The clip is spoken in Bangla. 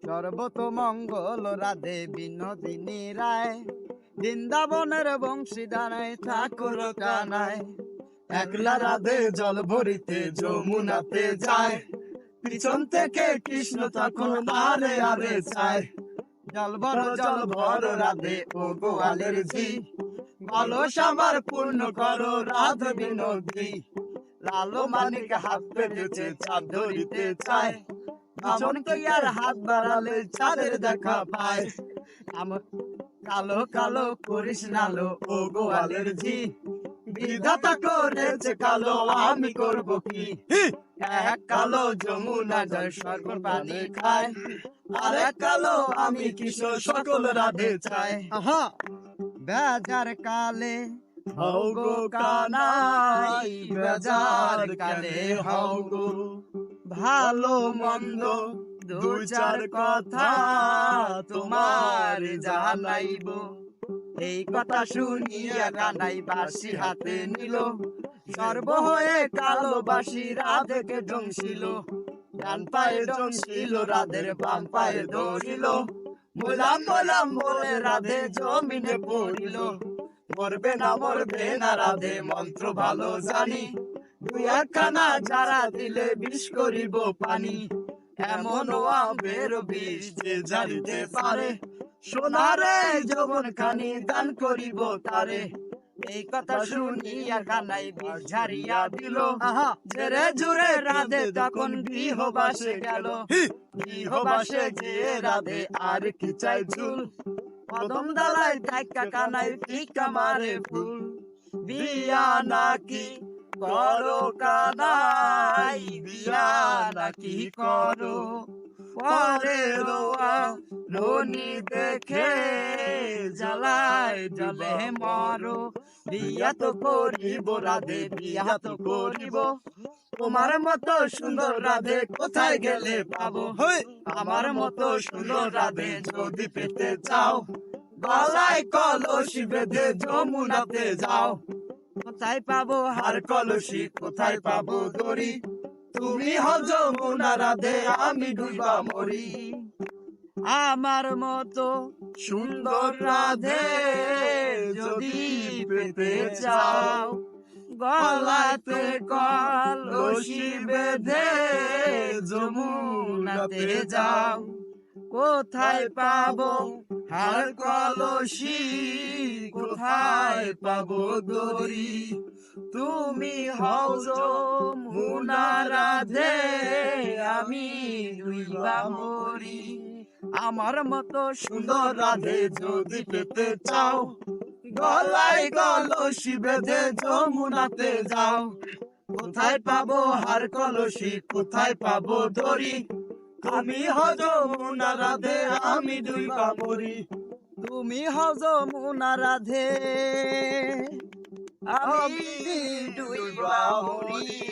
সর্বতমঙ্গল রাধে বিনোদিনী রায়, বৃন্দাবনের বংশীধারায় ঠাকুর কানায়। একলা রাধে জল ভরিতে যমুনাতে যায়, পিছন থেকে কৃষ্ণ তখন আরে আরে চায়। জল ভর রাধে ও গোয়ালের ঝি, কলস আমার পূর্ণ করো রাধে বিনোদী। লালো মানিক হাত পেতেছে চাঁদ ধরিতে চায়, এমন কি আর হাত বাড়ালে চাঁদের দেখা পায়। আমার কালো কালো করিস নালো ও গোয়ালের ঝি, বিধাতা করেছে কালো আমি করব কি। এক কালো যমুনা জল সকল পানি খায়, আর এক কালো আমি কিশোর সকল রাধে চায়। বেজার কালে হও গো কানাই, বেজার কালে হও গো। ভালো মন্দ দু চার কথা তোমার জানাইব। এই কথা শুনিয়া কানাই বাঁশি হাতে নিল, সর্ব হয়ে কালো বাঁশি রাধেকে জংশিল। ডান পায়ে জংশিল রাধের বাম পায়ে ধরিল, মোলাম মোলাম বলে রাধে জমিনে পড়িল। মরবে না রাধে মন্ত্র ভালো জানি, দুই একখানা যারা দিলে বিষ করিব পানি। এমন আমের বিষ যে জারিতে পারে, সোনারে যৌবন খানি দান করিব তারে। এই কথা শুনিয়া কানাই বিষ ঝাড়িয়া দিল, ঝেড়ে ঝুড়ে রাধে তখন গৃহবাসে গেল। গৃহবাসে যে রাধে আর কি চাই ঝুল, কদম দালায় দেখা কানাই টিকা মারে ফুল। বিয়া নাকি করো কানাই, বিয়া নাকি করো, পরে রোয়া রনি দেখে জ্বালায় জলে মরো। বিয়া তো করিব রাধে, বিয়া তো করিব, তোমার মতো সুন্দর রাধে কোথায় গেলে পাবো। আমার মতো সুন্দর রাধে যদি পেতে চাও, গলায় কলসি বেঁধে যমুনাতে যাও। কোথায় পাবো হার কলসি, কোথায় পাবো দড়ি, তুমি হও যমুনা রাধে আমি ডুবা মরি। আমার মতো সুন্দর রাধে যদি পেতে চাও, গলাতে কলসি বেঁধে যমুনাতে যাও। কোথায় পাবো হার কলসি, কোথায় পাবো দড়ি, তুমি হও যমুনা রাধে আমি ডুইবা মরি। আমার মতো সুন্দর রাধে যদি পেতে চাও, গলায় কলসি বেঁধে যমুনাতে যাও। কোথায় পাবো হার কলসি, কোথায় পাবো দড়ি, আমি হও যমুনা রাধে আমি ডুবা মরি। তুমি হও যমুনা রাধে আমি ডুইবা মরি।